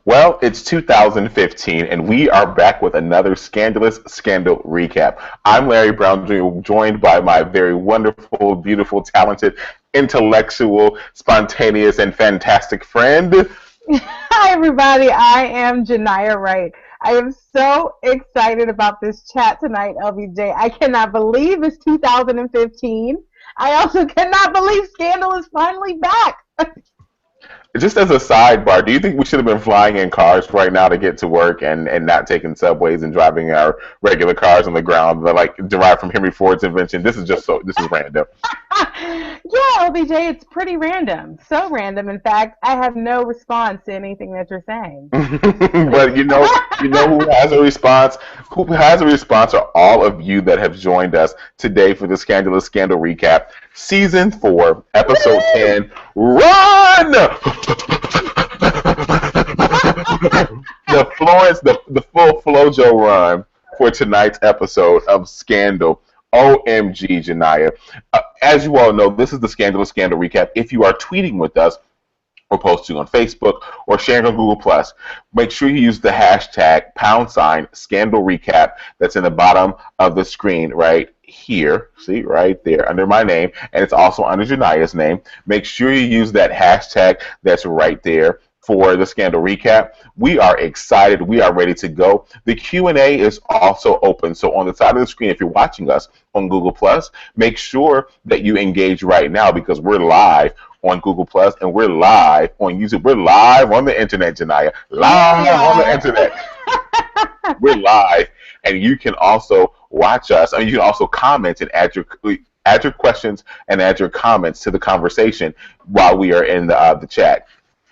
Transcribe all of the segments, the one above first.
Well, it's 2015, and we are back with another Scandalous Scandal recap. I'm Larry Brown, joined by my very wonderful, beautiful, talented, intellectual, spontaneous, and fantastic friend. Hi, everybody. I am Janiyah Wright. I am so excited about this chat tonight, LBJ. I cannot believe it's 2015. I also cannot believe Scandal is finally back. Just as a sidebar, do you think we should have been flying in cars right now to get to work and not taking subways and driving our regular cars on the ground that like derived from Henry Ford's invention? This is random. Yeah, LBJ, it's pretty random. So random. In fact, I have no response to anything that you're saying. But you know who has a response? Who has a response are all of you that have joined us today for the Scandalous Scandal recap, season 4, episode 10. Run! The full FloJo run for tonight's episode of Scandal. OMG, Janiyah. As you all know, this is the Scandalous Scandal recap. If you are tweeting with us, or posting on Facebook, or sharing on Google+, make sure you use the hashtag #Scandal Recap that's in the bottom of the screen right here. See, right there under my name, and it's also under Janiyah's name. Make sure you use that hashtag that's right there for the Scandal Recap. We are excited. We are ready to go. The Q&A is also open. So on the side of the screen, if you're watching us on Google+, make sure that you engage right now because we're live on Google and we're live on YouTube. We're live on the internet, Janiyah. Live on the internet. We're live, and you can also watch us. I mean, you can also comment and add your questions and add your comments to the conversation while we are in the chat.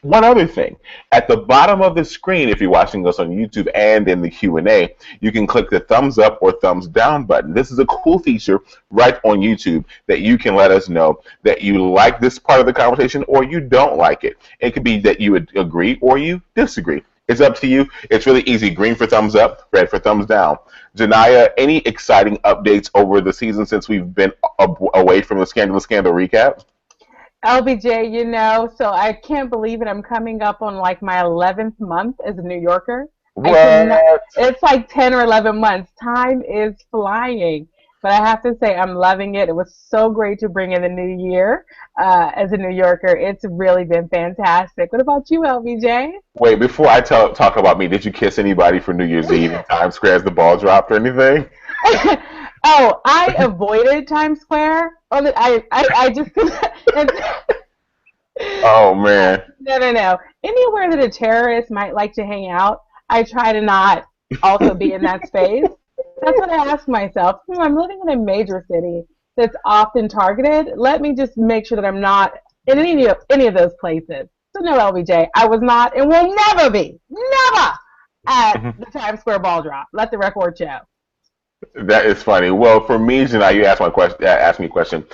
One other thing, at the bottom of the screen, if you're watching us on YouTube and in the Q&A, you can click the thumbs up or thumbs down button. This is a cool feature right on YouTube that you can let us know that you like this part of the conversation or you don't like it. It could be that you would agree or you disagree. It's up to you. It's really easy. Green for thumbs up, red for thumbs down. Janiyah, any exciting updates over the season since we've been away from the Scandalous Scandal recap? LBJ, so I can't believe it. I'm coming up on like my 11th month as a New Yorker. What? It's like 10 or 11 months. Time is flying. But I have to say, I'm loving it. It was so great to bring in the new year as a New Yorker. It's really been fantastic. What about you, LBJ? Wait, before I talk about me, did you kiss anybody for New Year's Eve in Times Square as the ball dropped or anything? Oh, I avoided Times Square. I just Oh man. No. Anywhere that a terrorist might like to hang out, I try to not also be in that space. That's what I ask myself. I'm living in a major city that's often targeted. Let me just make sure that I'm not in any of those places. So no, LBJ, I was not and will never be, never at the Times Square ball drop. Let the record show. That is funny. Well, for me, Janiyah, you asked me a question.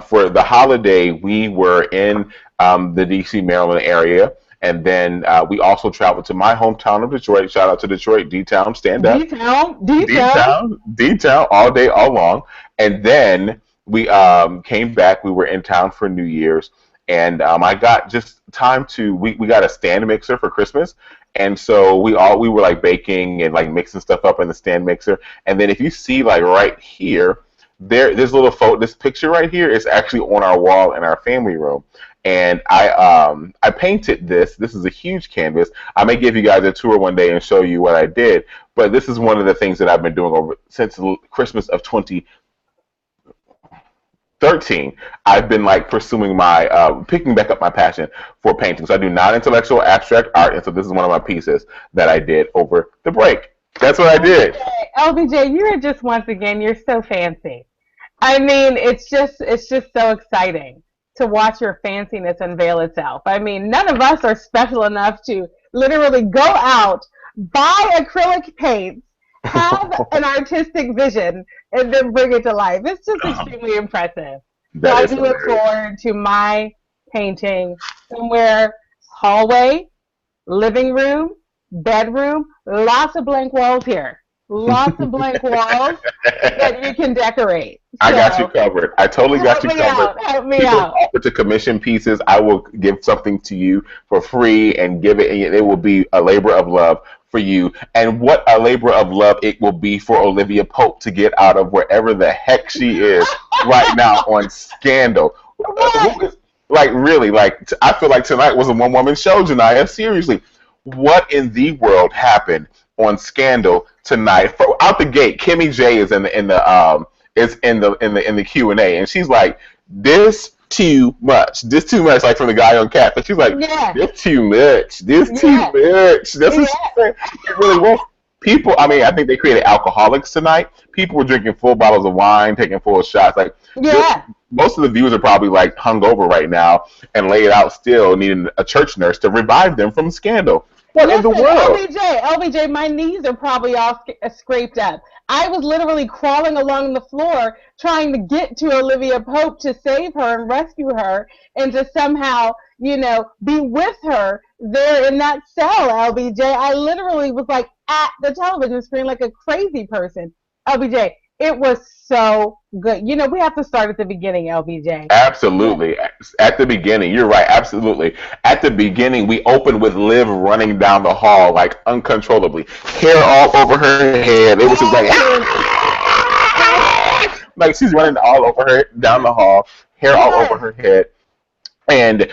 For the holiday, we were in the D.C., Maryland area, and then we also traveled to my hometown of Detroit. Shout out to Detroit, D-Town, stand up. D-Town, all day, all long. And then we came back. We were in town for New Year's, and I got just time to. We got a stand mixer for Christmas. And so we were like baking and like mixing stuff up in the stand mixer. And then if you see like right here, this little photo, this picture right here is actually on our wall in our family room. And I painted this. This is a huge canvas. I may give you guys a tour one day and show you what I did. But this is one of the things that I've been doing since Christmas of 2013. I've been like pursuing picking back up my passion for painting. So I do non-intellectual abstract art, and so this is one of my pieces that I did over the break. That's what I did. LBJ, you are just you're so fancy. I mean, it's just so exciting to watch your fanciness unveil itself. I mean, none of us are special enough to literally go out, buy acrylic paints, have an artistic vision, and then bring it to life. It's just extremely impressive. So I do look forward to my painting somewhere, hallway, living room, bedroom, lots of blank walls here. lots of blank walls that you can decorate. I got you So covered. I totally got help you me covered. out. Help me People out. offer to commission pieces. I will give something to you for free and give it, and it will be a labor of love for you. And what a labor of love it will be for Olivia Pope to get out of wherever the heck she is right now on Scandal. What? Who is, like, really, like, I feel like tonight was a one woman show, Janiyah. Seriously. What in the world happened on Scandal tonight? Out the gate, Kimmy J is in the Q&A, and she's like, this too much. This too much, like from the guy on Cat. But she's like, Yeah. this too much. This too Yeah. much. That's what Yeah. she's saying. It really was. People, I mean, I think they created alcoholics tonight. People were drinking full bottles of wine, taking full shots. Like, Yeah. most of the viewers are probably like hungover right now and laid out still, needing a church nurse to revive them from Scandal. What in the Listen, world? LBJ, my knees are probably all scraped up. I was literally crawling along the floor trying to get to Olivia Pope to save her and rescue her and to somehow, be with her there in that cell, LBJ. I literally was like at the television screen like a crazy person. LBJ, it was so good. We have to start at the beginning, LBJ. Absolutely. At the beginning, you're right. Absolutely. At the beginning, we opened with Liv running down the hall like uncontrollably, hair all over her head. It was just like, like she's running all over her down the hall, hair all over her head. And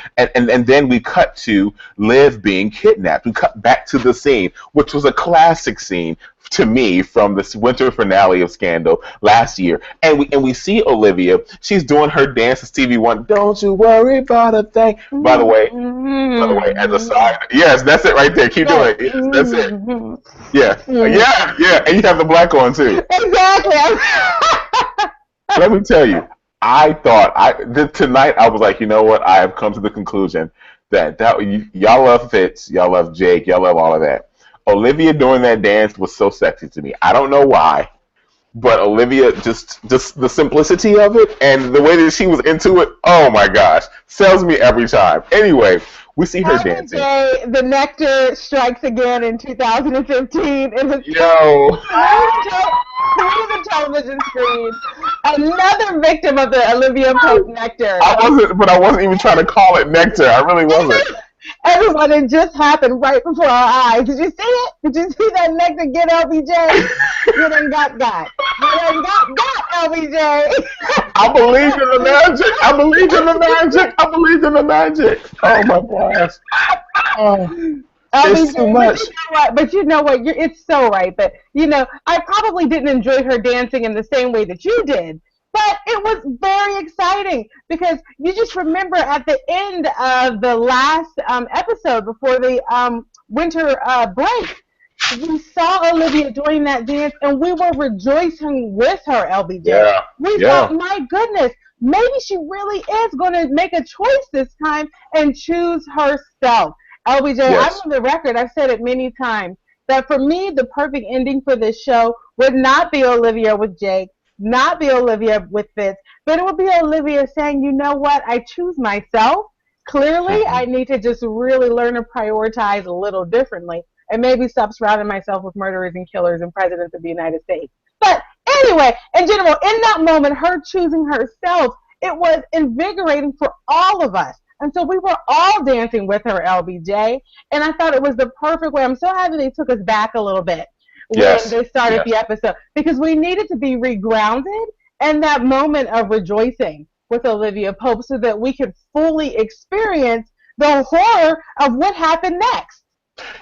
then we cut to Liv being kidnapped. We cut back to the scene, which was a classic scene to me from the winter finale of Scandal last year. And we see Olivia. She's doing her dance to Stevie Wonder. Don't you worry about a thing. By the way, as a side, yes, that's it right there. Keep doing it. Yes, that's it. Yeah. And you have the black on too. Exactly. Let me tell you. Tonight I was like, you know what? I have come to the conclusion that y'all love Fitz, y'all love Jake, y'all love all of that. Olivia doing that dance was so sexy to me. I don't know why, but Olivia just the simplicity of it and the way that she was into it. Oh my gosh, sells me every time. Anyway, we see her dancing. The nectar strikes again in 2015. It was through the television screen. Another victim of the Olivia Pope nectar. I wasn't even trying to call it nectar. I really wasn't. Everyone, it just happened right before our eyes. Did you see it? Did you see that nectar get LBJ? You done got. You done got LBJ. I believe in the magic. I believe in the magic. Oh my gosh. Oh. It's too much. But you know what? It's so right. But, I probably didn't enjoy her dancing in the same way that you did. But it was very exciting because you just remember at the end of the last episode before the winter break, we saw Olivia doing that dance and we were rejoicing with her, LBJ. Yeah. We thought, my goodness, maybe she really is going to make a choice this time and choose herself. LBJ, yes. I'm on the record, I've said it many times, that for me, the perfect ending for this show would not be Olivia with Jake, not be Olivia with Fitz, but it would be Olivia saying, you know what, I choose myself. Clearly, I need to just really learn to prioritize a little differently and maybe stop surrounding myself with murderers and killers and presidents of the United States. But anyway, in general, in that moment, her choosing herself, it was invigorating for all of us. And so we were all dancing with her, LBJ. And I thought it was the perfect way. I'm so happy they took us back a little bit when they started the episode. Because we needed to be regrounded in that moment of rejoicing with Olivia Pope so that we could fully experience the horror of what happened next.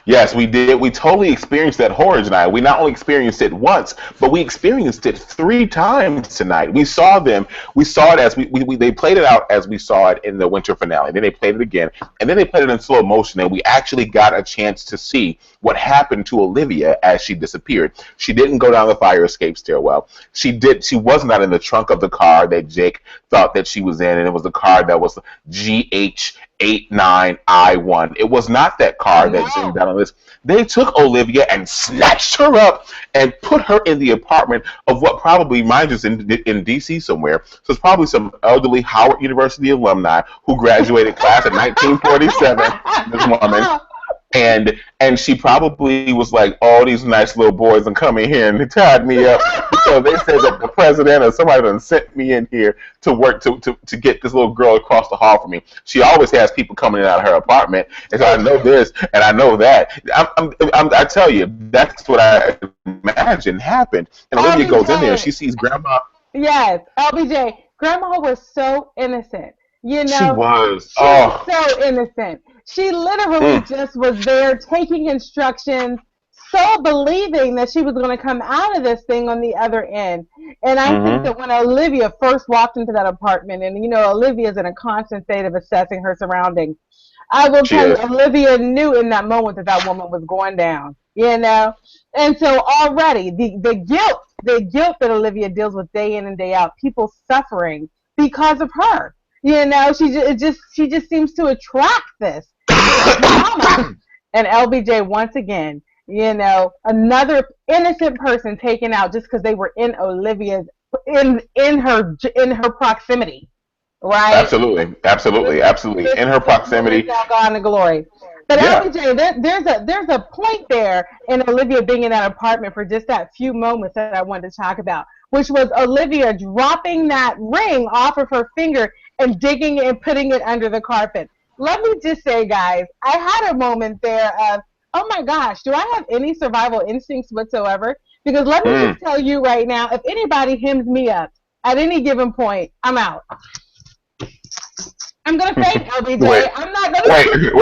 Yes, we did. We totally experienced that horror tonight. We not only experienced it once, but we experienced it 3 times tonight. We saw them. We saw it as they played it out as we saw it in the winter finale. Then they played it again, and then they played it in slow motion, and we actually got a chance to see what happened to Olivia as she disappeared. She didn't go down the fire escape stairwell. She was not in the trunk of the car that Jake thought that she was in, and it was the car that was GH89I1. It was not that car that zoomed down on this. They took Olivia and snatched her up and put her in the apartment of what probably, mind you, in D.C. somewhere. So it's probably some elderly Howard University alumni who graduated class in 1947. This woman. and she probably was like, all these nice little boys and come in here and they tied me up because they said that the president or somebody done sent me in here to work to get this little girl across the hall for me. She always has people coming in and out of her apartment, and so I know this and I know that. I tell you, that's what I imagine happened. And Olivia goes in there and she sees grandma. Yes, LBJ. Grandma was so innocent. You She know, was. she was Oh. so innocent. She literally Mm, just was there taking instructions, so believing that she was going to come out of this thing on the other end. And I think mm-hmm. that when Olivia first walked into that apartment, and Olivia's in a constant state of assessing her surroundings, I will She tell you, is. Olivia knew in that moment that that woman was going down, And so already the guilt that Olivia deals with day in and day out, people suffering because of her. She just seems to attract this drama. And LBJ once again, another innocent person taken out just because they were in Olivia's in her proximity, right? Absolutely, This absolutely, absolutely. this In her this woman is proximity. now gone to glory. But Yeah. LBJ, there's a point there in Olivia being in that apartment for just that few moments that I wanted to talk about, which was Olivia dropping that ring off of her finger and digging it and putting it under the carpet. Let me just say, guys, I had a moment there of, oh my gosh, do I have any survival instincts whatsoever? Because let me Mm. just tell you right now, if anybody hems me up at any given point, I'm out. I'm gonna faint, Wait, LBJ. I'm not gonna. wait.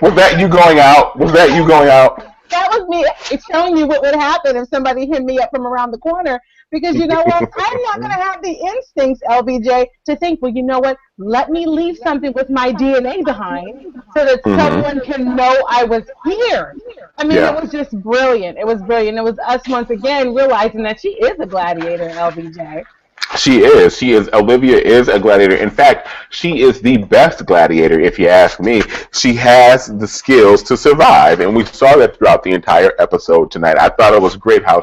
Was that you going out? Was that you going out? That was me showing you what would happen if somebody hit me up from around the corner. Because you know what? I'm not gonna have the instincts, LBJ, to think, well, you know what? Let me leave something with my DNA behind so that Mm-hmm. someone can know I was here. I mean, it Yeah. was just brilliant. It was brilliant. It was us once again realizing that she is a gladiator, LBJ. She is. She is. Olivia is a gladiator. In fact, she is the best gladiator, if you ask me. She has the skills to survive, and we saw that throughout the entire episode tonight. I thought it was great how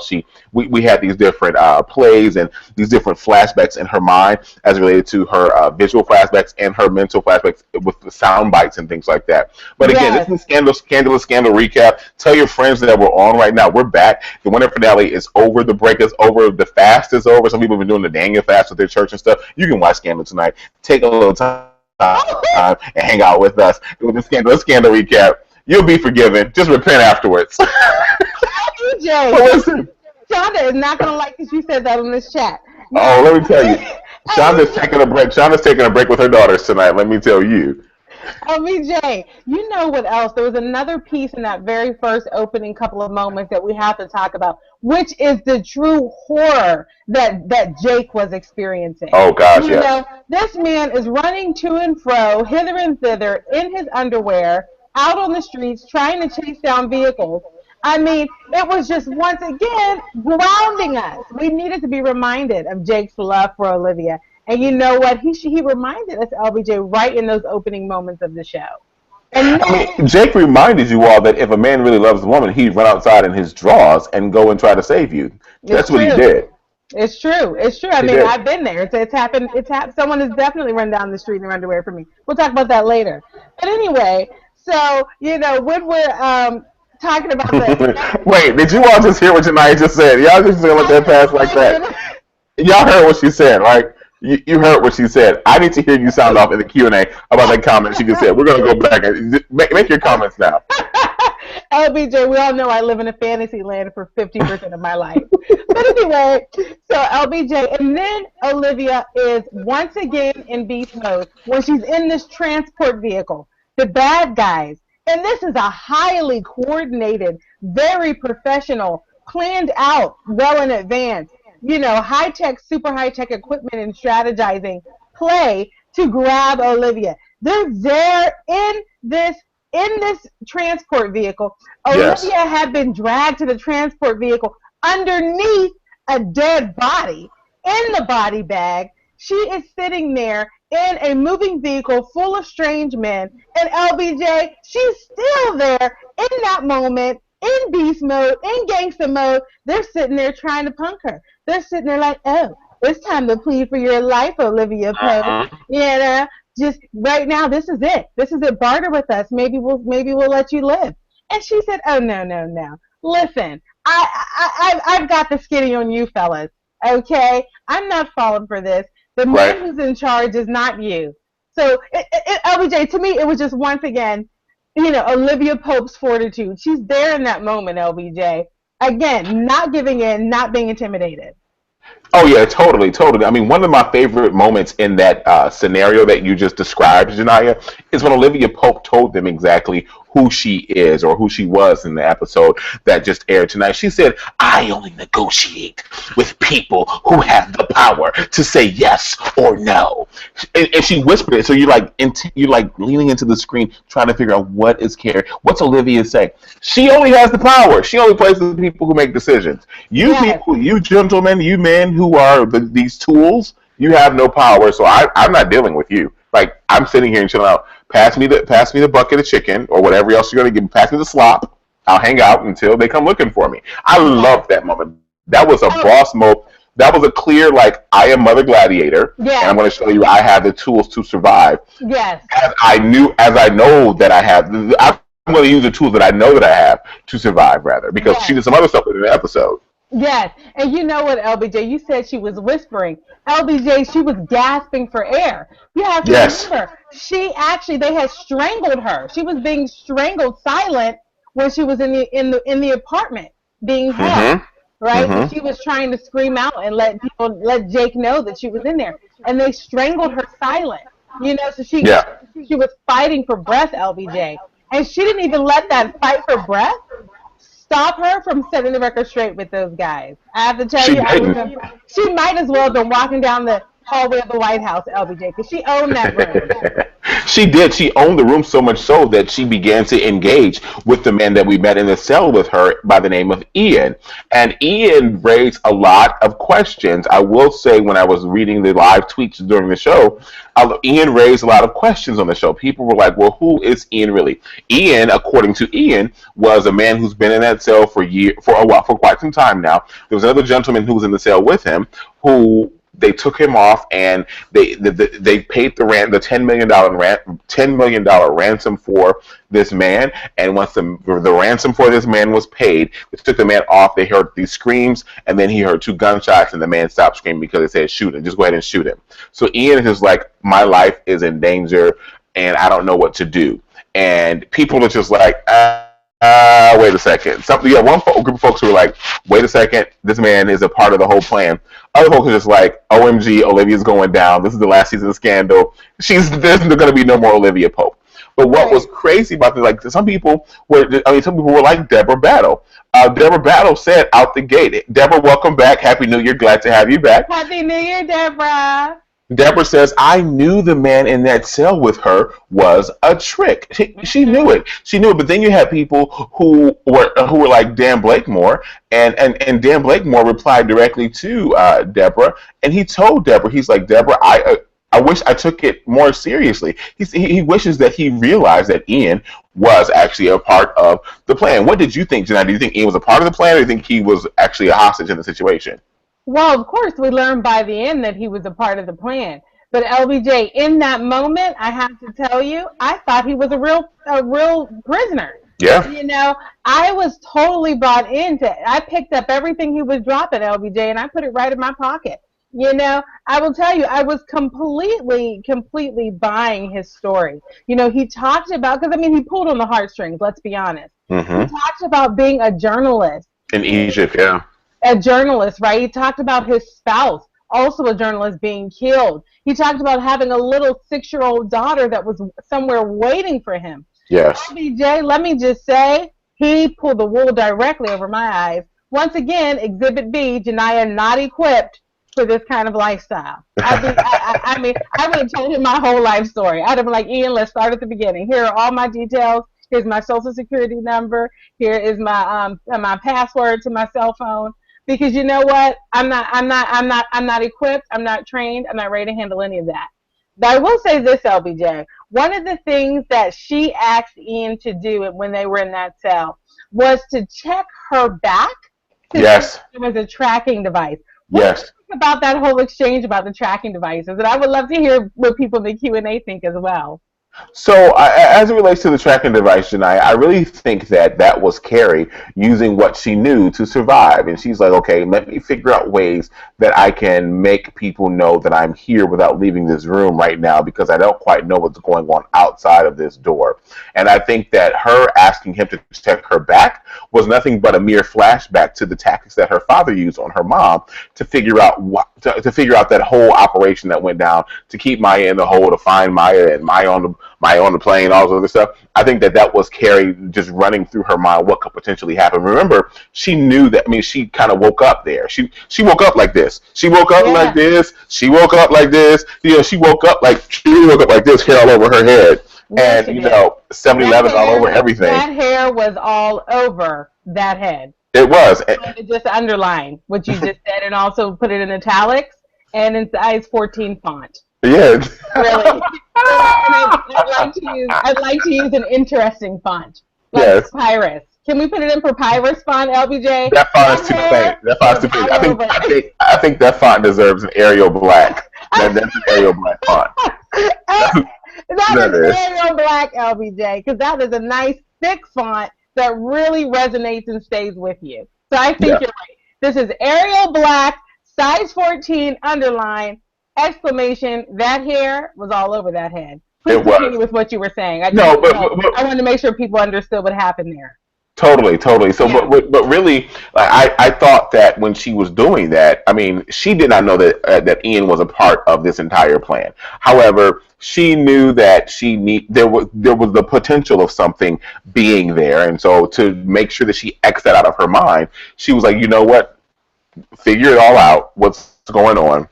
we had these different plays and these different flashbacks in her mind as related to her visual flashbacks and her mental flashbacks with the sound bites and things like that. But again, this Yes. is Scandal recap. Tell your friends that we're on right now. We're back. The winter finale is over. The break is over. The fast is over. Some people have been doing the Daniel fast with their church and stuff. You can watch Scandal tonight. Take a little time and hang out with us with the Scandal recap. You'll be forgiven. Just repent afterwards. But LBJ, listen, Shonda is not gonna like that you said that on this chat. oh, Now, let me tell you, Shonda's LBJ, taking a break. Shonda's taking a break with her daughters tonight. Let me tell you. LBJ, you know what else? There was another piece in that very first opening couple of moments that we have to talk about, which is the true horror that Jake was experiencing. Oh gosh, You yes. know, this man is running to and fro, hither and thither, in his underwear, out on the streets, trying to chase down vehicles. I mean, it was just once again grounding us. We needed to be reminded of Jake's love for Olivia. And you know what? He reminded us, LBJ, right in those opening moments of the show. And I then, mean, Jake reminded you all that if a man really loves a woman, he'd run outside in his drawers and go and try to save you. it's That's what he true. did. It's true. It's true. I He mean, did. I've been there. It's happened. It's happened. Someone has definitely run down the street in their underwear for me. We'll talk about that later. But anyway, so when we're talking about Wait, did you all just hear what Janaya just said? Y'all just gonna let that pass like that? Y'all heard what she said, right? You heard what she said. I need to hear you sound off in the Q&A about that comment she just said. We're gonna go back and make your comments now. LBJ, we all know I live in a fantasy land for 50% of my life. But anyway, so LBJ, and then Olivia is once again in beast mode when she's in this transport vehicle. The bad guys, and this is a highly coordinated, very professional, planned out, well in advance, high tech, super high tech equipment and strategizing play to grab Olivia. They're there in this transport vehicle. Yes. Olivia had been dragged to the transport vehicle underneath a dead body. In the body bag, she is sitting there in a moving vehicle full of strange men. And LBJ, she's still there in that moment, in beast mode, in gangster mode. They're sitting there trying to punk her. They're sitting there like, oh, it's time to plead for your life, Olivia Pope. Uh-huh. Just right now, this is it. This is it. Barter with us. Maybe we'll let you live. And she said, "Oh no, no, no! Listen, I've got the skinny on you, fellas. Okay, I'm not falling for this. The Right. man who's in charge is not you." So, LBJ, to me, it was just once again, Olivia Pope's fortitude. She's there in that moment, LBJ. Again, not giving in, not being intimidated. Oh yeah, totally, totally. I mean, one of my favorite moments in that scenario that you just described, Janaya, is when Olivia Pope told them exactly who she is or who she was in the episode that just aired tonight. She said, "I only negotiate with people who have the power to say yes or no," and she whispered it. So you're like leaning into the screen, trying to figure out what's Olivia saying. She only has the power. She only plays with the people who make decisions. You Yes, people, you gentlemen, you men who are these tools, you have no power. So I'm not dealing with you. Like I'm sitting here and chilling out. Pass me the bucket of chicken or whatever else you're gonna give me. Pass me the slop. I'll hang out until they come looking for me. I yes. love that moment. That was a Oh, boss mode. That was a clear like I am Mother Gladiator, and I'm yes, going to show you I have the tools to survive. yes, As I know that I have, I'm going to use the tools that I know that I have to survive, rather, because she yes. did some other stuff in the episode. Yes, and you know what, LBJ? You said she was whispering. LBJ, she was gasping for air. You have to Yes. remember, they had strangled her. She was being strangled silent when she was in the apartment being held, Mm-hmm. right? And Mm-hmm. she was trying to scream out and let Jake know that she was in there, and they strangled her silent. So Yeah. she was fighting for breath, LBJ, and she didn't even let that fight for breath stop her from setting the record straight with those guys. I have to tell She you, didn't. she might as well have been walking down the hallway of the White House, LBJ, because she owned that room. She did. She owned the room so much so that she began to engage with the man that we met in the cell with her by the name of Ian. And Ian raised a lot of questions. I will say, when I was reading the live tweets during the show, Ian raised a lot of questions on the show. People were like, well, who is Ian really? Ian, according to Ian, was a man who's been in that cell for a while, for quite some time now. There was another gentleman who was in the cell with him who they took him off, and they paid the $10 million ransom for this man. And once the ransom for this man was paid, they took the man off. They heard these screams, and then he heard two gunshots, and the man stopped screaming because they said, "Shoot him! Just go ahead and shoot him." So Ian is just like, "My life is in danger, and I don't know what to do." And people are just like, wait a second. One group of folks who were like, wait a second, this man is a part of the whole plan. Other folks are just like, OMG, Olivia's going down. This is the last season of Scandal. There's going to be no more Olivia Pope. But what was Right. crazy about this, like some people were like Deborah Battle. Deborah Battle said out the gate, Deborah, welcome back. Happy New Year. Glad to have you back. Happy New Year, Deborah. Deborah says, I knew the man in that cell with her was a trick. She knew Hmm. it. She knew it. But then you had people who were like Dan Blakemore, and Dan Blakemore replied directly to Deborah, and he told Deborah, he's like, Deborah, I wish I took it more seriously. He wishes that he realized that Ian was actually a part of the plan. What did you think, Janai? Do you think Ian was a part of the plan, or do you think he was actually a hostage in the situation? Well, of course, we learned by the end that he was a part of the plan. But LBJ, in that moment, I have to tell you, I thought he was a real prisoner. Yeah. You know, I was totally bought into it. I picked up everything he was dropping, LBJ, and I put it right in my pocket. I will tell you, I was completely buying his story. He talked about, because I mean, he pulled on the heartstrings, let's be honest. He Mm-hmm. talked about being a journalist. In Egypt, yeah. A journalist, right? He talked about his spouse, also a journalist, being killed. He talked about having a little 6-year-old daughter that was somewhere waiting for him. Yes. LBJ, let me just say, he pulled the wool directly over my eyes. Once again, Exhibit B, Janaya not equipped for this kind of lifestyle. I would have told him my whole life story. I'd have been like, Ian, let's start at the beginning. Here are all my details. Here's my social security number. Here is my password to my cell phone. Because you know what? I'm not equipped. I'm not trained. I'm not ready to handle any of that. But I will say this, LBJ. One of the things that she asked Ian to do when they were in that cell was to check her back to see if Yes. there was a tracking device. What do you Yes. think about that whole exchange about the tracking devices? And I would love to hear what people in the Q&A think as well. So, as it relates to the tracking device, Janai, I really think that that was Carrie using what she knew to survive. And she's like, okay, let me figure out ways that I can make people know that I'm here without leaving this room right now because I don't quite know what's going on outside of this door. And I think that her asking him to check her back was nothing but a mere flashback to the tactics that her father used on her mom to figure out to figure out that whole operation that went down to keep Maya in the hole, to find Maya and Maya on the plane, all this other stuff. I think that that was Carrie just running through her mind what could potentially happen. Remember, she knew that. I mean, she kind of woke up there. She woke up like this. She woke up like Yeah. this. She woke up like this. You know, she woke up like this, hair all over her head, Yes, and she did. 7-Eleven all over That everything. hair was all over that head. It was. To just underline what you just said and also put it in italics and in size 14 font. Yeah. Really. And I'd like to use an interesting font. Like Yes. Papyrus. Can we put it in Papyrus font, LBJ? That font is That too faint. hair That font's was too faint. all over. I think that font deserves an Arial Black. That's an Arial Black font. That That is is. Arial Black, LBJ, because that is a nice thick font that really resonates and stays with you. So I think Yeah. you're right. This is Arial Black, size 14, underline, exclamation. That hair was all over that head. Please It was. continue with what you were saying. No, I wanted to make sure people understood what happened there. totally, totally. So, Yeah. but really, like, I thought that when she was doing that, I mean, she did not know that Ian was a part of this entire plan. However, she knew that there was the potential of something being there, and so to make sure that she X'd that out of her mind, she was like, you know what, figure it all out, what's going on,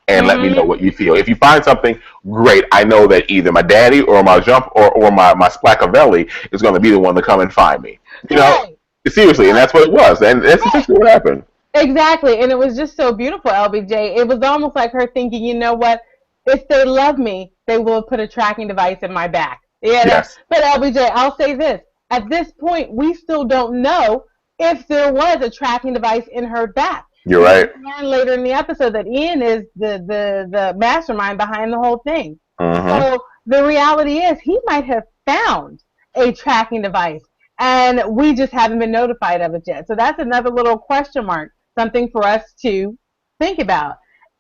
and let me know Mm-hmm. what you feel. If you find something, great. I know that either my daddy or my my Splackavelli is going to be the one to come and find me. You know, Right. seriously, and Right. that's what it was, and that's Right. essentially what happened. Exactly. And it was just so beautiful, LBJ. It was almost like her thinking, you know what? If they love me, they will put a tracking device in my back. Yeah. Yes, But LBJ, I'll say this. At this point, we still don't know if there was a tracking device in her back. you're Because right. we learn later in the episode that Ian is the mastermind behind the whole thing. Hmm. So the reality is he might have found a tracking device and we just haven't been notified of it yet. So that's another little question mark, something for us to think about.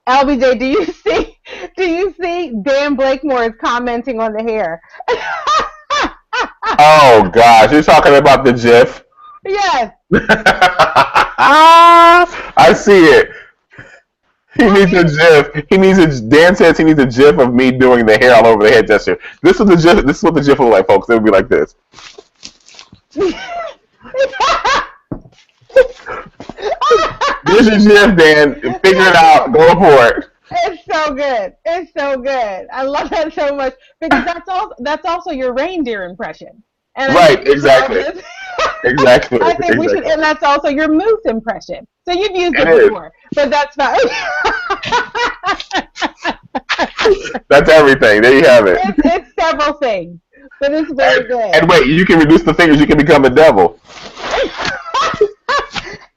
LBJ, do you see Dan Blakemore is commenting on the hair? Oh gosh, you're talking about the GIF. Yes. I see it. He needs a GIF. Dan says he needs a GIF of me doing the hair all over the head gesture. This is the GIF. This is what the GIF look like, folks. It would be like this. This is GIF, Dan. Figure it out. Go for it. It's so good. It's so good. I love that so much because that's also your reindeer impression. And I Right, think we should exactly. always- Exactly. I think we should, Exactly. and that's also your moose impression. So you've used It it is. before, but that's fine. That's everything. There you have it. it's several things, but it's very good. And wait, you can reduce the fingers. You can become a devil.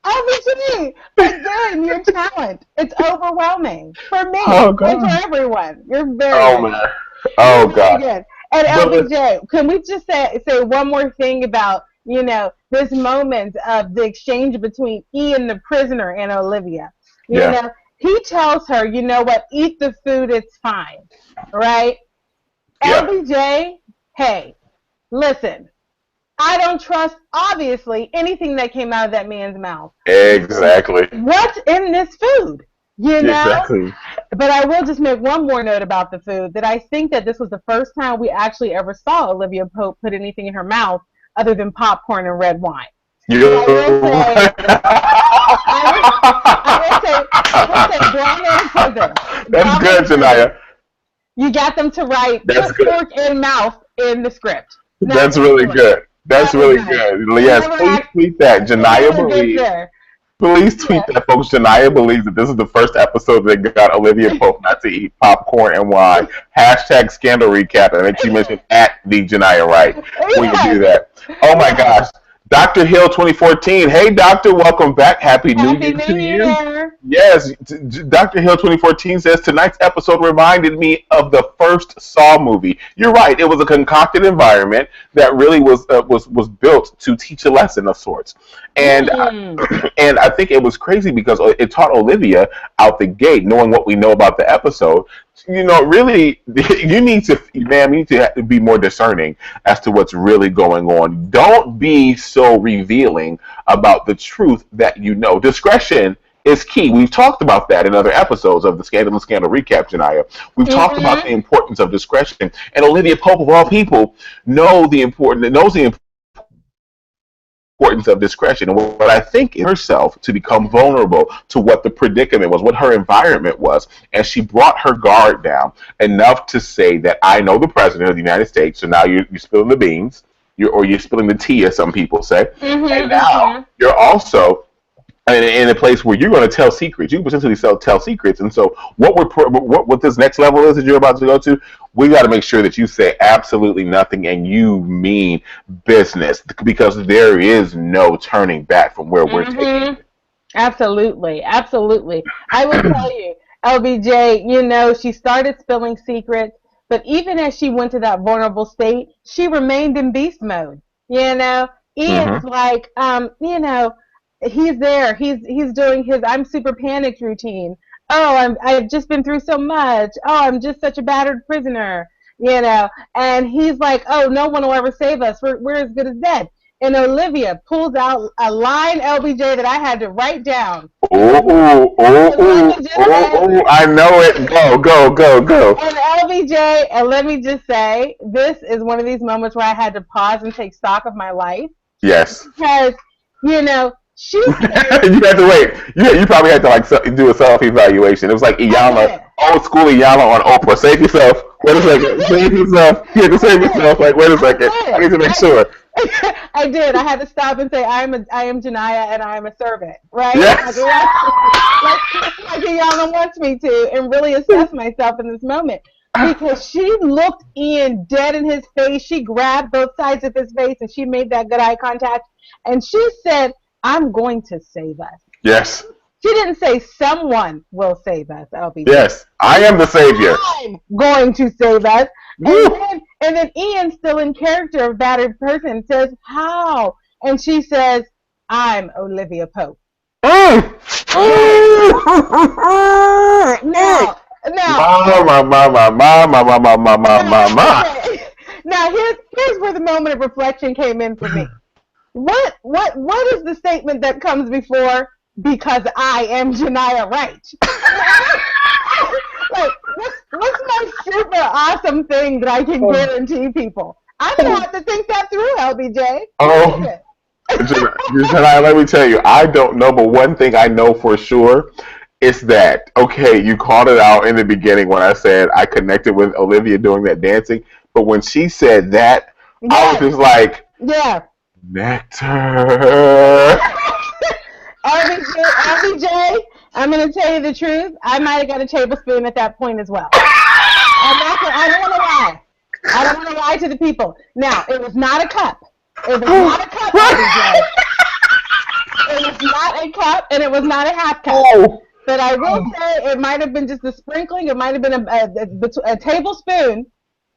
LBG, again, your talent. It's overwhelming for me Oh, and God. for everyone. You're very Oh good. man. Oh You're very god. good. And But LBJ, can we just say one more thing about, this moment of the exchange between Ian the prisoner and Olivia? You Yeah. know, he tells her, you know what, eat the food, it's fine. Right? Yeah. LBJ, hey, listen, I don't trust, obviously, anything that came out of that man's mouth. Exactly. What's in this food? You know? Exactly. But I will just make one more note about the food, that I think that this was the first time we actually ever saw Olivia Pope put anything in her mouth other than popcorn and red wine. You. I will say, grown men in prison. That's good, Janaya. You got them to write That's put good. fork in mouth in the script. No, That's really excellent. good. That's That really was nice. good. Yes, Never please act- tweet that. Janaya Really good believes. there. Please tweet that, folks. Janaya believes that this is the first episode that got Olivia Pope not to eat popcorn and wine. Hashtag scandal recap. And then she mentioned at the Janaya Wright. We can do that. Oh my gosh. Dr. Hill 2014. Hey, Doctor, welcome back. Happy New Happy Year New to you. Year. Yes, Dr. Hill 2014 says tonight's episode reminded me of the first Saw movie. You're right; it was a concocted environment that really was built to teach a lesson of sorts, and Mm. and I think it was crazy because it taught Olivia out the gate, knowing what we know about the episode. Really, you need to, ma'am, you need to be more discerning as to what's really going on. Don't be so revealing about the truth that you know. Discretion is key. We've talked about that in other episodes of the Scandalous Scandal recap, Janaya. We've talked about the Mm-hmm. importance of discretion, and Olivia Pope, of all people, knows the importance of discretion. And what I think is herself to become vulnerable to what the predicament was, what her environment was. And she brought her guard down enough to say that I know the president of the United States, so now you're spilling the beans, you're spilling the tea, as some people say. And Mm-hmm. now Mm-hmm. you're also in a place where you're going to tell secrets. You potentially tell secrets. And so what this next level is that you're about to go to, we got to make sure that you say absolutely nothing and you mean business, because there is no turning back from where we're taking Mm-hmm. Absolutely. Absolutely. I will tell you, LBJ, she started spilling secrets, but even as she went to that vulnerable state, she remained in beast mode. You know, it. Ian's like, he's there. He's doing his I'm super panicked routine. Oh, I've just been through so much. Oh, I'm just such a battered prisoner. And he's like, oh, no one will ever save us. We're as good as dead. And Olivia pulls out a line, LBJ, that I had to write down. Oh, oh, oh, And let me oh, just oh, say, oh, I know it. Go, go, go, go. and LBJ, and let me just say, this is one of these moments where I had to pause and take stock of my life Yes. because, she You said, had to wait. You probably had to do a self evaluation. It was like I did. Iyanla, old school Iyanla on Oprah. Save yourself. Wait a second. Save yourself. You had to save yourself. Like, wait a second. I need to make sure. I did. I had to stop and say, I am Janaya and I am a servant, right? Yes. Like Iyanla wants me to, and really assess myself in this moment. Because she looked Ian dead in his face. She grabbed both sides of his face and she made that good eye contact. And she said, I'm going to save us. Yes. She didn't say someone will save us, LBJ. Yes. I am the savior. I'm going to save us. Woo. And then Ian, still in character of battered person, says, how? And she says, I'm Olivia Pope. Mm. Now, Ma. now here's where the moment of reflection came in for me. What is the statement that comes before because I am Janaya Wright? Like, what's my super awesome thing that I can guarantee people? I'm gonna have to think that through, LBJ. Oh, Janai, let me tell you, I don't know, but one thing I know for sure is that, okay, you called it out in the beginning when I said I connected with Olivia doing that dancing, but when she said that, I was Yes. just like, Yeah. nectar. LBJ, I'm gonna tell you the truth. I might have got a tablespoon at that point as well. I don't want to lie. I don't want to lie to the people. Now, it was not a cup. It was not a cup, LBJ. It was not a cup, and it was not a half cup. Oh. But I will say it might have been just a sprinkling. It might have been a tablespoon.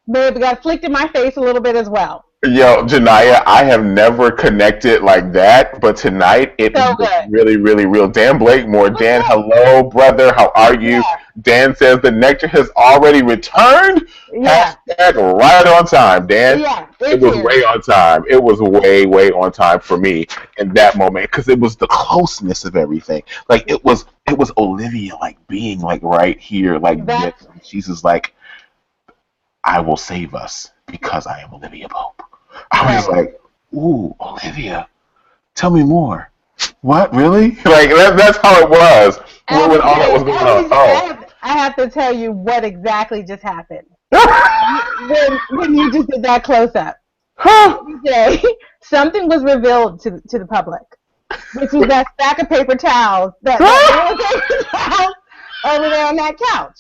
May have got flicked in my face a little bit as well. Yo, Janaya, I have never connected like that, but tonight it So was good. really, really real. Dan Blakemore, Dan, hello, brother, how are you? Yeah. Dan says the nectar has already returned. Yeah. Hashtag right on time, Dan. Yeah. It was way on time. It was way, way on time for me in that moment because it was the closeness of everything. Like it was Olivia like being like right here, like That's- this. Jesus, like I will save us because I am Olivia Pope. I was like, ooh, Olivia, tell me more. What, really? Like, that's how it was when all that was going on. Oh. I have to tell you what exactly just happened when you just did that close up. Okay, something was revealed to the public, which was that stack of paper towels that over there on that couch.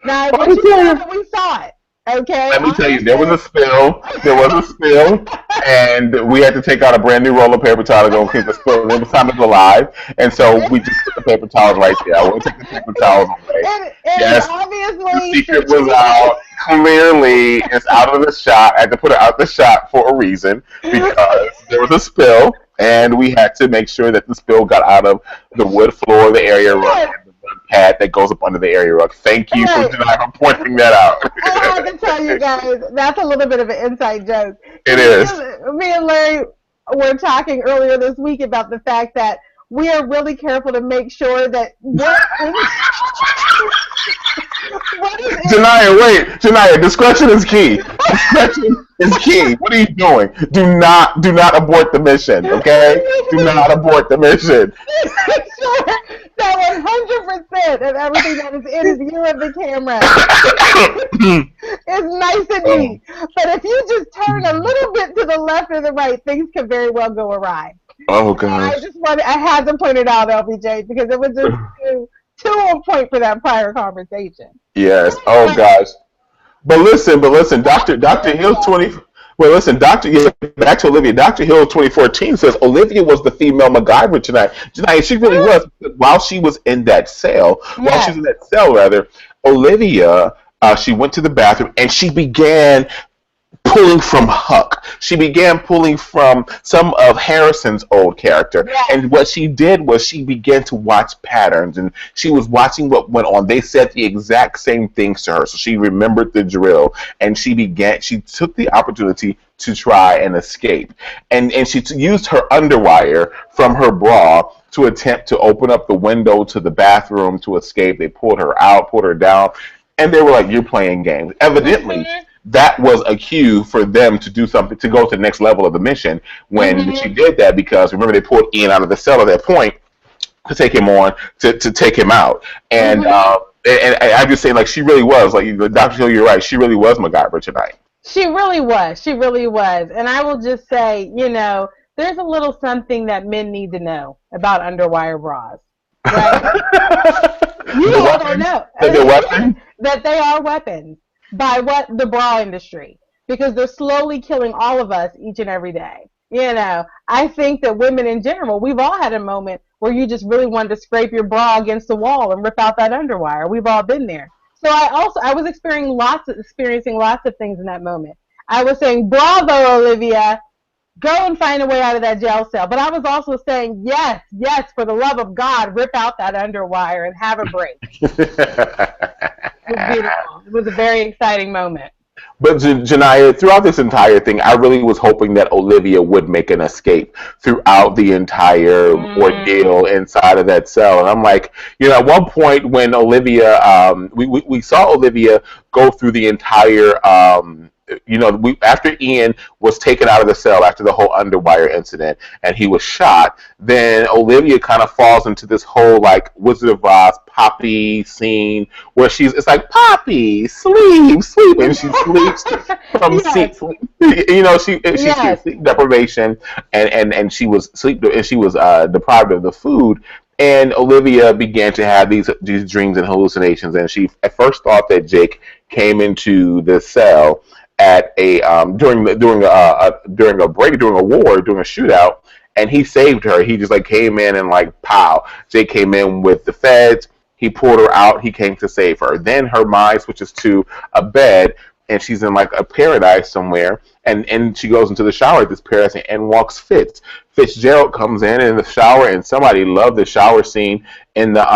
Now, when you said that, we saw it. Okay, Let me tell you, there was honestly. a spill. There was a spill, and we had to take out a brand new roll of paper towel to go and clean the spill. And it was time to go live, and so we just put the paper towels right there. I won't take the paper towels away. It is Yes, the obviously secret was strategic. out. Clearly, it's out of the shot. I had to put it out the shot for a reason because there was a spill, and we had to make sure that the spill got out of the wood floor, the area rug, Right, and the wood pad that goes up under the area rug. Thank you for right. pointing that out. I have to tell you guys, that's a little bit of an inside joke. It Because is. me and Larry were talking earlier this week about the fact that we are really careful to make sure that what is Janaya, wait. Janaya, discretion is key. Discretion is key. What are you doing? Do not abort the mission, okay? Do not abort the mission. make sure that 100% of everything that is in view of the camera is nice and Oh, neat. But if you just turn a little bit to the left or the right, things can very well go awry. oh So gosh. I had to point it out, LBJ, because it was just too on point for that prior conversation. Yes. Oh Anyway, gosh. But listen, Doctor Hill 20. Well, listen, Doctor. Yeah, back to Olivia. Doctor Hill 2014 says Olivia was the female MacGyver tonight. Tonight, she really was. While she was in that cell, while she yes. was in that cell, rather, Olivia. She went to the bathroom and she began pulling from Huck. She began pulling from some of Harrison's old character. Yes. And what she did was she began to watch patterns and she was watching what went on. They said the exact same things to her. So she remembered the drill and she took the opportunity to try and escape. And she used her underwire from her bra to attempt to open up the window to the bathroom to escape. They pulled her out, pulled her down, and they were like, "You're playing games." Evidently, Mm-hmm. that was a cue for them to do something to go to the next level of the mission when she Mm-hmm. did that because remember they pulled Ian out of the cell at that point to take him on to take him out and Mm-hmm. I'm just saying like she really was like Dr. Hill, you're right, she really was MacGyver tonight. She really was. She really was. And I will just say, there's a little something that men need to know about underwire bras, right? You The all don't weapons, know the weapons. that they are weapons by what the bra industry because they're slowly killing all of us each and every day. I think that women in general, we've all had a moment where you just really wanted to scrape your bra against the wall and rip out that underwire. We've all been there. So I was experiencing lots of things in that moment. I was saying, "Bravo, Olivia! Go and find a way out of that jail cell." But I was also saying, "Yes, yes, for the love of God, rip out that underwire and have a break." It was beautiful. It was a very exciting moment. But Janaya, throughout this entire thing, I really was hoping that Olivia would make an escape throughout the entire Mm, ordeal inside of that cell. And I'm like, at one point when Olivia, we saw Olivia go through the entire, after Ian was taken out of the cell after the whole underwire incident and he was shot, then Olivia kind of falls into this whole like Wizard of Oz Poppy scene where it's like Poppy, sleep, sleep, and she sleeps from yes, sleep. She yes. experienced sleep deprivation, and she was deprived of the food. And Olivia began to have these dreams and hallucinations, and she at first thought that Jake came into the cell at a during a break, during a war, during a shootout, and he saved her. He just like came in and like pow. Jake came in with the feds. He pulled her out. He came to save her. Then her mind switches to a bed, and she's in like a paradise somewhere. And she goes into the shower at this paradise and walks Fitz. Fitzgerald comes in the shower, and somebody loved the shower scene in the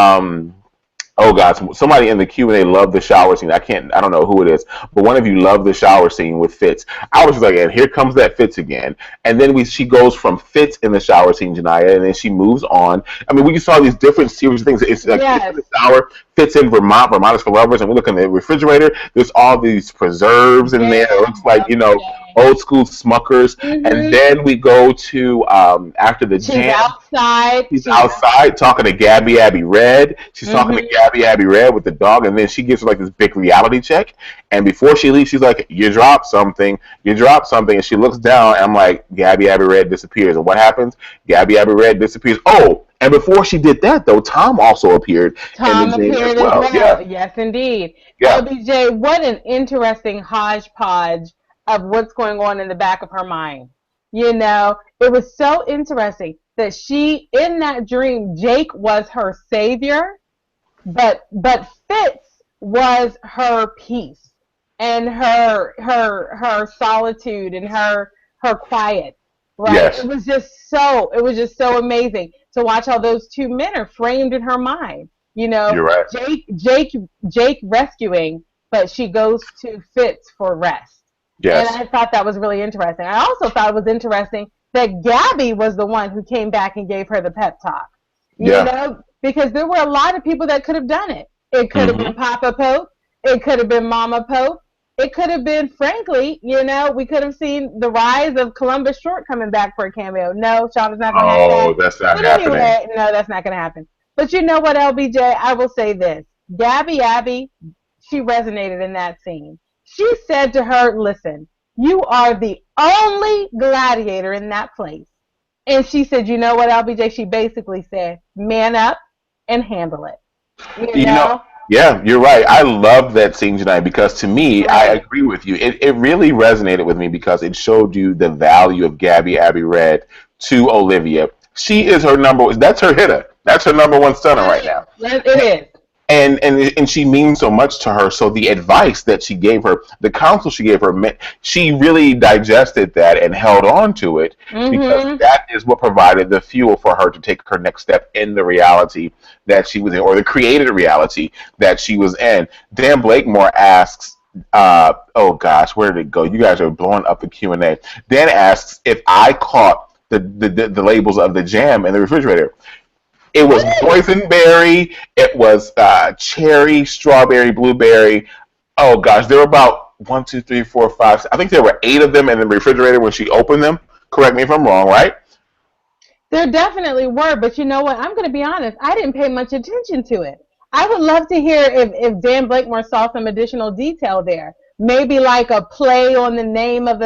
Oh God! Somebody in the Q&A loved the shower scene. I don't know who it is, but one of you loved the shower scene with Fitz. I was just like, and here comes that Fitz again. And then she goes from Fitz in the shower scene, Janaya, and then she moves on. I mean, we saw these different series of things. It's like Fitz in Yes. the shower, Fitz in Vermont. Vermont is for lovers, and we look in the refrigerator. There's all these preserves in there. It Yes, looks like LBJ. old school Smuckers. And Mm-hmm. then we go to after the She's jam. outside. She's She's outside talking to Gabby Abby Red. She's talking to mm-hmm. Gabby Abby Red with the dog, and then she gives her like this big reality check. And before she leaves, she's like, "You dropped something. You dropped something." And she looks down, and I'm like, Gabby Abby Red disappears. And what happens? Gabby Abby Red disappears. Oh, And before she did that, though, Tom also appeared in the Tom dream as appeared as well. Yeah, well. Yes, indeed. yeah, LBJ, what an interesting hodgepodge of what's going on in the back of her mind. It was so interesting that she, in that dream, Jake was her savior, but Fitz was her peace and her solitude and her quiet. Right? yes, It was just so amazing to watch how those two men are framed in her mind. You know, you're right. Jake rescuing, but she goes to Fitz for rest. And Yes, I thought that was really interesting. I also thought it was interesting that Gabby was the one who came back and gave her the pep talk. yeah. Because there were a lot of people that could have done it. It could have been Hmm. Papa Pope. It could have been Mama Pope. It could have been, frankly, we could have seen the rise of Columbus Short coming back for a cameo. No, Shonda's not going to have Oh, that. that's not But happening. anyway, no, that's not going to happen. But you know what, LBJ? I will say this. Gabby Abby, she resonated in that scene. She said to her, listen, you are the only gladiator in that place. And she said, you know what, LBJ? She basically said, man up and handle it. You You know, know? yeah, you're right. I love that scene tonight because to me, I Right. agree with you. It really resonated with me because it showed you the value of Gabby Abbey Red to Olivia. She is her that's her hitter. That's her number one stunner right Right. now. It is. And she means so much to her. So the advice that she gave her, the counsel she gave her, she really digested that and held on to it because Mm-hmm. that is what provided the fuel for her to take her next step in the reality that she was in, or the created reality that she was in. Dan Blakemore asks, oh gosh, where did it go? You guys are blowing up the Q&A. Dan asks if I caught the labels of the jam in the refrigerator. It was Woo! boysenberry. It was cherry, strawberry, blueberry. Oh gosh, there were about one, two, three, four, five. I think there were 8 of them in the refrigerator when she opened them. Correct me if I'm wrong, right? There definitely were, but you know what? I'm going to be honest. I didn't pay much attention to it. I would love to hear if Dan Blakemore saw some additional detail there. Maybe like a play on the name of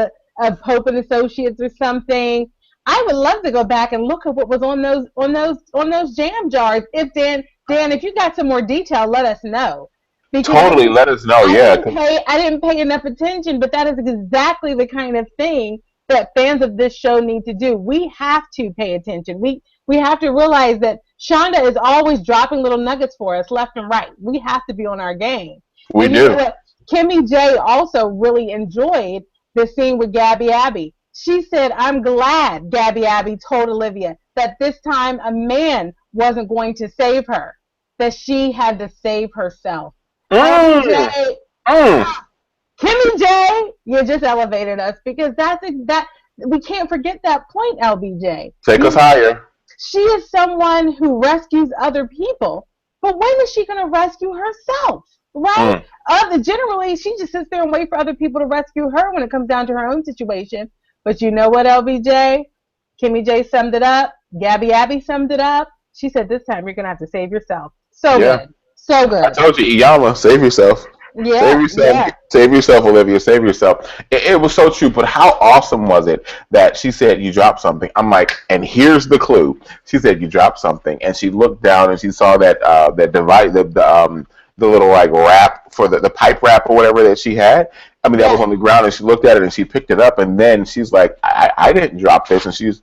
Pope and Associates or something. I would love to go back and look at what was on those jam jars. If if you got some more detail, let us know. Because I Totally. didn't Let us know. I Yeah. didn't pay I didn't pay enough attention, but that is exactly the kind of thing that fans of this show need to do. We have to pay attention. We have to realize that Shonda is always dropping little nuggets for us left and right. We have to be on our game. We And you know do. what? Kimmy J also really enjoyed the scene with Gabby Abby. She said, I'm glad Gabby Abby told Olivia that this time a man wasn't going to save her, that she had to save herself. Mm, LBJ, mm. Kimmy J, you just elevated us because that we can't forget that point, LBJ. Take us higher. She is someone who rescues other people, but when is she going to rescue herself? Right? Mm. Generally, she just sits there and wait for other people to rescue her when it comes down to her own situation. But you know what, LBJ? Kimmy J summed it up. Gabby Abby summed it up. She said, this time you're going to have to save yourself. So Yeah. good. So I good. told you, Iyama, save yourself. Save Yeah, yourself. yeah. Save yourself, Olivia. Save yourself. It was so true. But how awesome was it that she said you dropped something? I'm like, and here's the clue. She said you dropped something, and she looked down and she saw that device, the little like wrap for the pipe wrap or whatever that she had. I mean, that was Yes. on the ground, and she looked at it and she picked it up, and then she's like, I didn't drop this, and she's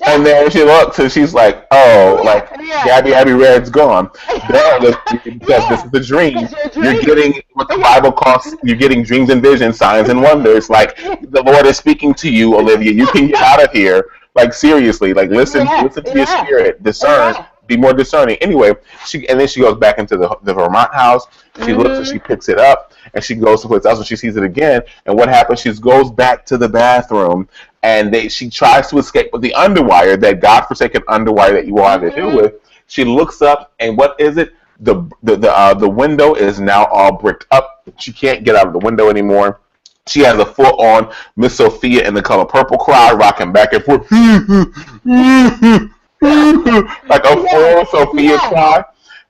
and then she looks and she's like, oh, Yeah, like yeah. Gabby Red's gone. Duh, because this Yeah. is the dream. Because you're You're dreaming. getting what the Yeah. Bible calls, you're getting dreams and visions, signs and wonders. Like the Lord is speaking to you, Olivia. You can get out of here. Like seriously, like Yeah, listen to your yeah, spirit, discern, yeah. be more discerning. Anyway, and then she goes back into the Vermont house. She looks and Mm-hmm. she picks it up and she goes someplace else and she sees it again. And what happens? She goes back to the bathroom and she tries to escape with the underwire, that godforsaken underwire that you all have to deal Mm-hmm. with. She looks up and what is it? The window is now all bricked up. She can't get out of the window anymore. She has a full on Miss Sophia in the color purple cry, rocking back and forth, like a Yes, full Sophia yes. cry.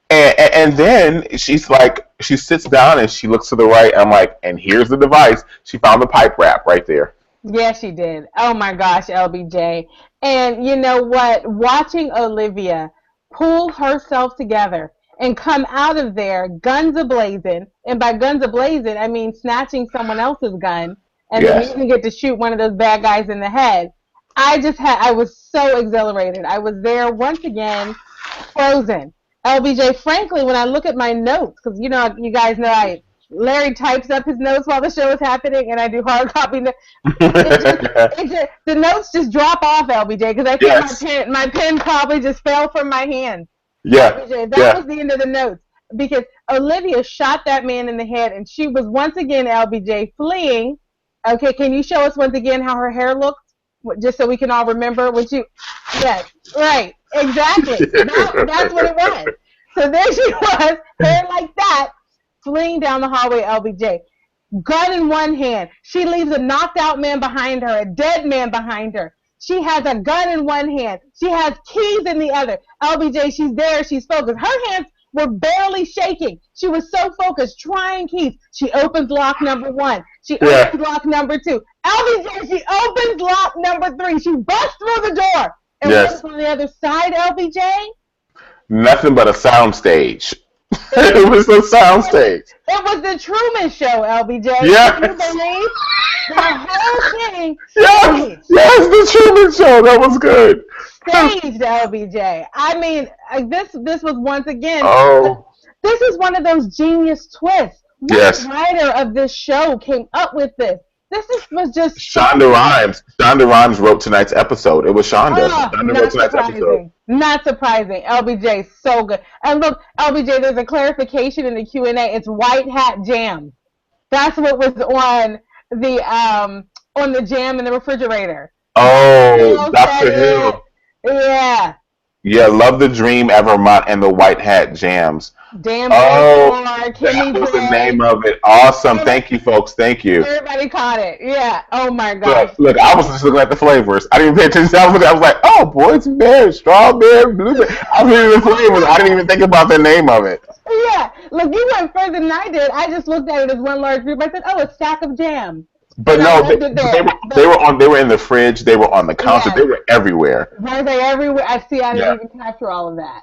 And then she's like, she sits down and she looks to the right. I'm like, and here's the device. She found the pipe wrap right there. Yeah, she did. Oh my gosh, LBJ. And you know what? Watching Olivia pull herself together and come out of there guns a-blazing, and by guns a-blazing, I mean snatching someone else's gun and then Yes. using it to shoot one of those bad guys in the head. I was so exhilarated. I was there once again, frozen. LBJ, frankly, when I look at my notes, because you guys know Larry types up his notes while the show is happening, and I do hard copy the notes just drop off, LBJ, because I think Yes. my pen probably just fell from my hand. Yeah. LBJ, that Yeah. was the end of the notes because Olivia shot that man in the head, and she was once again, LBJ, fleeing. Okay, can you show us once again how her hair looked, just so we can all remember when she? Yes, right, exactly. That's what it was. So there she was, hair like that, fleeing down the hallway, LBJ, gun in one hand. She leaves a knocked out man behind her, a dead man behind her. She has a gun in one hand. She has keys in the other. LBJ, she's there. She's focused. Her hands were barely shaking. She was so focused, trying keys. She opens lock number 1. She Yeah. opens lock number 2. LBJ, she opens lock number 3. She busts through the door. And Yes. what's on the other side, LBJ? Nothing but a soundstage. It It was a soundstage. was the Truman Show, LBJ. Yes. Can you believe the whole thing Yes. staged? Yes, the Truman Show. That was good. Staged, LBJ. I mean, this was once again. Oh. This is one of those genius twists. What Yes. writer of this show came up with this? Was just Shonda Rhimes. Shonda Rhimes wrote tonight's episode. It was Shonda. Shonda wrote not tonight's episode. surprising. Not surprising. LBJ, so good. And look, LBJ, there's a clarification in the Q&A. It's white hat jam. That's what was on the jam in the refrigerator. Oh, Hill Dr. said it. Hill. Yeah. Yeah, Love the Dream, Evermont, and the White Hat Jams. Damn Oh, Kimmy that was the J. name of it. Awesome. Thank you, folks. Thank you. Everybody caught it. Yeah. Oh my gosh. Look, I was just looking at the flavors. I didn't even pay attention. I was like, oh, boysenberry, strawberry, blueberry. I was reading the flavors. I didn't even think about the name of it. Yeah. Look, you went further than I did. I just looked at it as one large group. I said, oh, a stack of jam. But And I no, left it there. they were in the fridge. They were on the counter. Yes. They were everywhere. Were they everywhere? I see. I didn't even capture all of that.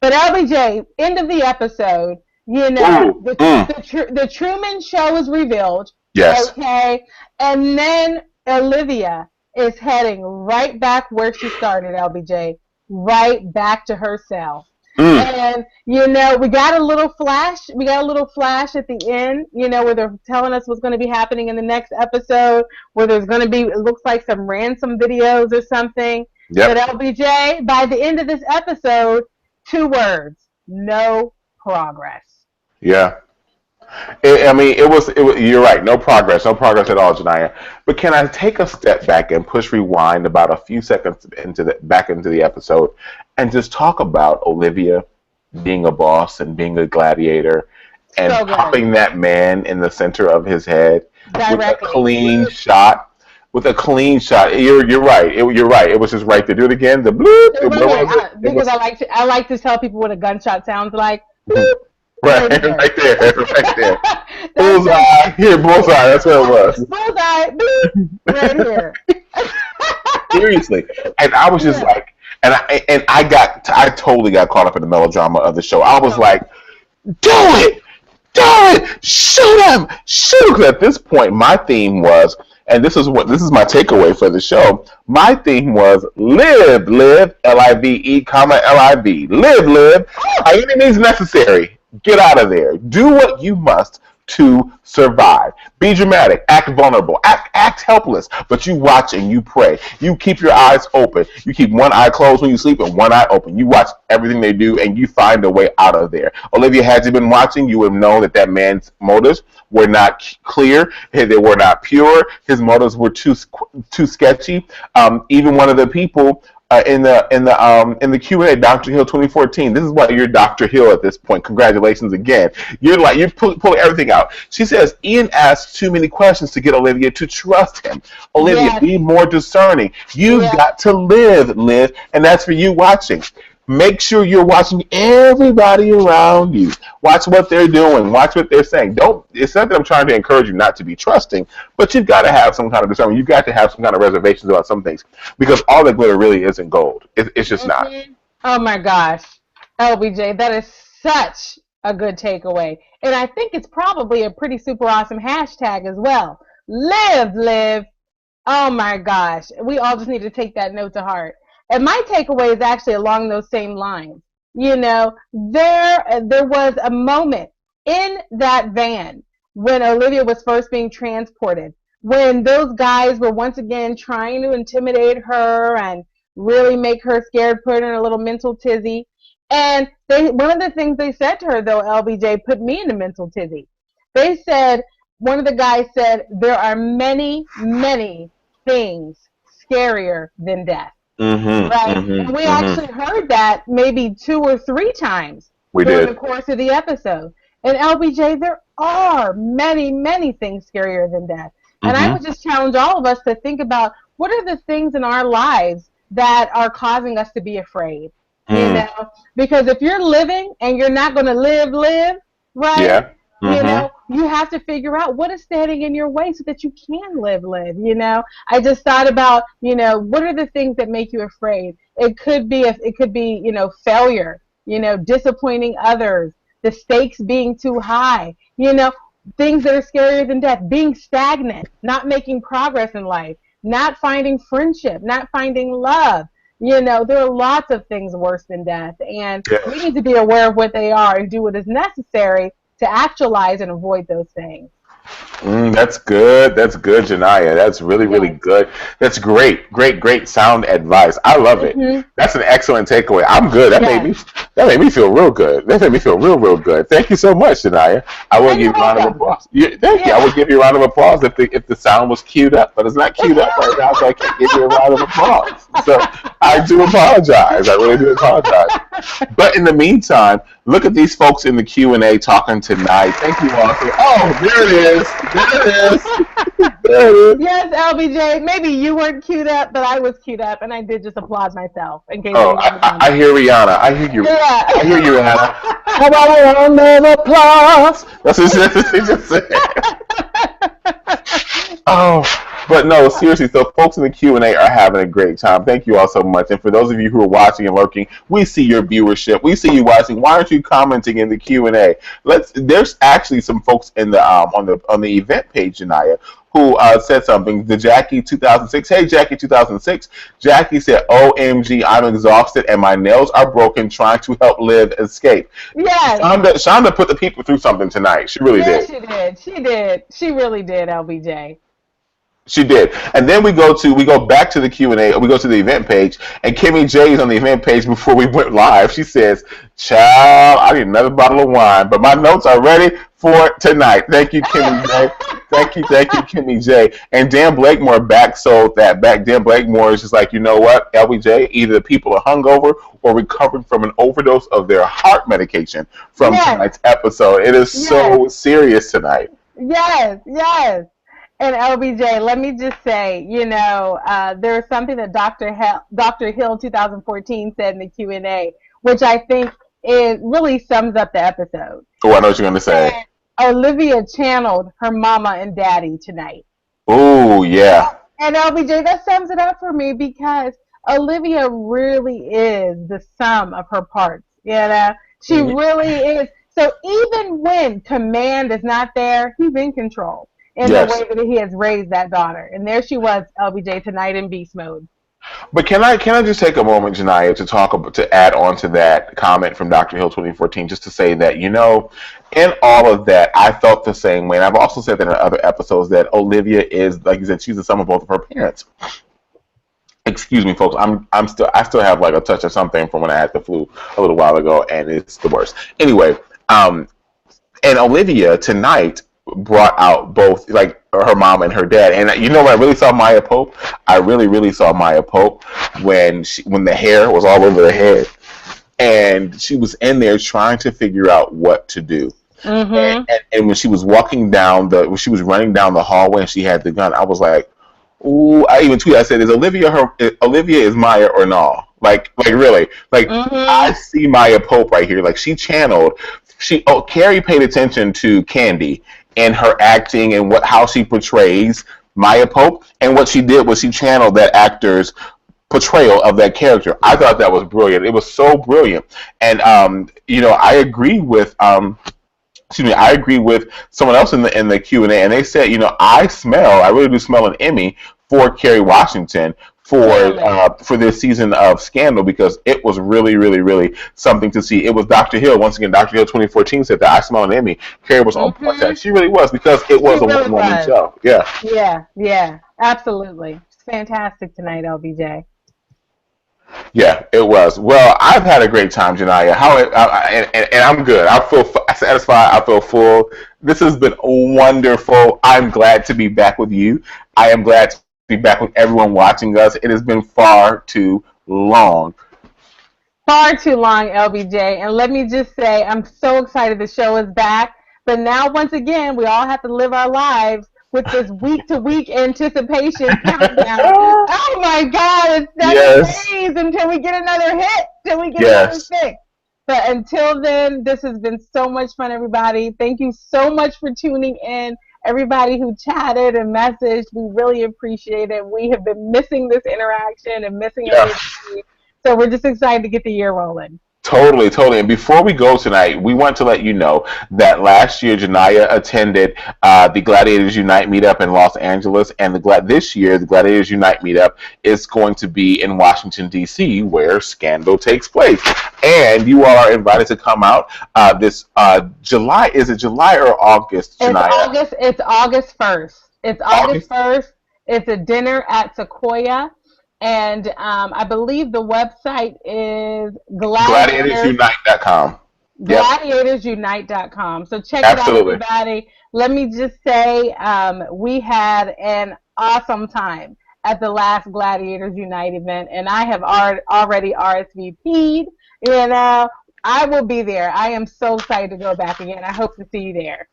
But LBJ, end of the episode. You know, Ooh, the Truman Show is revealed. Yes. Okay, and then Olivia is heading right back where she started. LBJ, right back to her cell. And you know, we got a little flash. We got a little flash at the end. You know, where they're telling us what's going to be happening in the next episode. Where there's going to be, it looks like some ransom videos or something. Yep. But LBJ, by the end of this episode, 2 words: no progress. Yeah. It was. You're right. No progress at all, Janaya. But can I take a step back and push rewind about a few seconds back into the episode, and just talk about Olivia being a boss and being a gladiator, and So good. popping that man in the center of his head with a Directly. clean shot. With a clean shot. You're right. You're right. It was just right there. Do it again. The bloop. Because I like to tell people what a gunshot sounds like. Bloop. Right there. Right there. Bullseye. Here, bullseye. That's what it was. Bullseye. Bloop. Right here. Seriously. And I was just like, I totally got caught up in the melodrama of the show. I was like, do it! Shoot him! Because at this point, my theme was, and this is my takeaway for the show. My theme was live, L-I-V-E, L-I-V. Live, by any means necessary. Get out of there. Do what you must to survive. Be dramatic. Act vulnerable. Act helpless. But you watch and you pray. You keep your eyes open. You keep one eye closed when you sleep and one eye open. You watch everything they do and you find a way out of there. Olivia, had you been watching, you would have known that man's motives were not clear. They were not pure. His motives were too sketchy. Even one of the people in the Q&A, Dr. Hill 2014. This is why you're Dr. Hill at this point. Congratulations again. You're pulling everything out. She says Ian asked too many questions to get Olivia to trust him. Olivia, Yes. be more discerning. You've got to live, and that's for you watching. make sure you're watching everybody around you. Watch what they're doing. Watch what they're saying. Don't. It's not that I'm trying to encourage you not to be trusting, but you've got to have some kind of discernment. You've got to have some kind of reservations about some things because all that glitter really isn't gold. It's just not. Oh my gosh, LBJ, that is such a good takeaway, and I think it's probably a pretty super awesome hashtag as well. Live, live. Oh my gosh, we all just need to take that note to heart. And my takeaway is actually along those same lines. You know, there was a moment in that van when Olivia was first being transported, when those guys were once again trying to intimidate her and really make her scared, put her in a little mental tizzy. And one of the things they said to her, though, LBJ, put me in a mental tizzy. They said, one of the guys said, there are many, many things scarier than death. Mm-hmm, Right? mm-hmm, And we mm-hmm. actually heard that maybe 2 or 3 times during the course of the episode. And LBJ, there are many, many things scarier than death. And I would just challenge all of us to think about what are the things in our lives that are causing us to be afraid. You know? Because if you're living and you're not going to live, right? Yeah. You know, you have to figure out what is standing in your way so that you can live, you know. I just thought about, you know, what are the things that make you afraid? It could be, you know, failure, you know, disappointing others, the stakes being too high, you know, things that are scarier than death, being stagnant, not making progress in life, not finding friendship, not finding love. You know, there are lots of things worse than death, and we need to be aware of what they are and do what is necessary to actualize and avoid those things. That's good. That's good, Janaya. That's really, really good. That's great. Great sound advice. I love it. That's an excellent takeaway. I'm good. That made me feel real good. That made me feel real good. Thank you so much, Janaya. I will give you a round of applause. Thank you. I will give you a round of applause if the sound was queued up, but it's not queued up right now, so I can't give you a round of applause. So I do apologize. I really do apologize. But in the meantime, look at these folks in the Q&A talking tonight. Thank you all. Oh, there it is. There it is. Yes, LBJ. Maybe you weren't queued up, but I was queued up, and I did just applaud myself. In case I hear Rihanna. I hear you. Yeah. I hear you, Rihanna. How about a round of applause? That's what she just said. Oh, but no, seriously. So, folks in the Q&A are having a great time. Thank you all so much. And for those of you who are watching and lurking, we see your viewership. We see you watching. Why aren't you commenting in the Q&A? There's actually some folks in the on the event page, Janaya, who said something. The Jackie 2006. Hey, Jackie 2006. Jackie said, "OMG, I'm exhausted and my nails are broken trying to help Liv escape." Yes. Shonda put the people through something tonight. She really did. She did. She really did, LBJ. She did. And then we go back to the Q&A, we go to the event page, and Kimmy J is on the event page before we went live. She says, "Child, I need another bottle of wine, but my notes are ready for tonight." Thank you, Kimmy J. Thank you, Kimmy J. And Dan Blakemore back-sold that back. Dan Blakemore is just like, you know what, LBJ, either the people are hungover or recovering from an overdose of their heart medication from tonight's episode. It is so serious tonight. Yes. And LBJ, let me just say, you know, there was something that Dr. Hill 2014 said in the Q&A, which I think it really sums up the episode. Oh, I know what you're going to say. And Olivia channeled her mama and daddy tonight. Oh, yeah. And LBJ, that sums it up for me because Olivia really is the sum of her parts. You know, she really is. So even when command is not there, he's in control. In the way that he has raised that daughter. And there she was, LBJ, tonight in beast mode. But can I just take a moment, Janaya, to add on to that comment from Dr. Hill 2014, just to say that, you know, in all of that, I felt the same way. And I've also said that in other episodes that Olivia is, like you said, she's the sum of both of her parents. Excuse me, folks. I still have like a touch of something from when I had the flu a little while ago, and it's the worst. Anyway, and Olivia tonight brought out both like her mom and her dad. And you know what I really saw Maya Pope? I really saw Maya Pope when the hair was all over her head and she was in there trying to figure out what to do. And when she was running down the hallway and she had the gun, I was like, ooh, I even tweeted, I said, is Olivia is Maya or no? Like really, like I Mm-hmm. see Maya Pope right here. Like Carrie paid attention to Candy and her acting and how she portrays Maya Pope, and what she did was she channeled that actor's portrayal of that character. I thought that was brilliant. It was so brilliant, and I agree with I agree with someone else in the Q&A, and they said, I really do smell an Emmy for Kerry Washington Clearly. for this season of Scandal, because it was really, really, really something to see. It was Dr. Hill once again. Dr. Hill 2014 said that I smell an Emmy. Kerry was on point. Mm-hmm. That she really was, because it She was a really one woman was. show. Yeah. Yeah, yeah, absolutely. It's fantastic tonight, LBJ. Yeah, it was. Well, I've had a great time, Janaya. And I'm good. I feel satisfied. I feel full. This has been wonderful. I'm glad to be back with you. I am glad to be back with everyone watching us. It has been far too long. Far too long, LBJ. And let me just say, I'm so excited the show is back. But now, once again, we all have to live our lives with this week to week anticipation countdown. Oh my God, it's 7 Yes. days until we get another hit, till we get another Yes. fix. But until then, this has been so much fun, everybody. Thank you so much for tuning in. Everybody who chatted and messaged, we really appreciate it. We have been missing this interaction and missing Yeah. everybody. So we're just excited to get the year rolling. Totally, totally. And before we go tonight, we want to let you know that last year Janaya attended the Gladiators Unite meetup in Los Angeles, and this year the Gladiators Unite meetup is going to be in Washington D.C., where Scandal takes place. And you all are invited to come out this July. Is it July or August, It's Janaya? August. It's August 1st. It's August August. 1st. It's a dinner at Sequoia, and I believe the website is GladiatorsUnite.com. Yep, gladiatorsunite.com. So check it out, absolutely. everybody. Let me just say, we had an awesome time at the last Gladiators Unite event, and I have already RSVP'd. I will be there. I am so excited to go back again. I hope to see you there.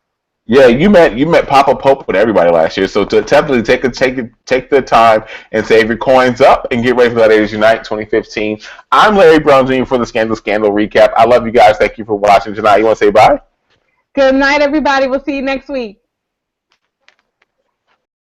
Yeah, you met Papa Pope with everybody last year. So to definitely take the time and save your coins up and get ready for that Gladiators Unite 2015. I'm Larry Brown Jr. for the Scandal recap. I love you guys. Thank you for watching tonight. You want to say bye? Good night, everybody. We'll see you next week.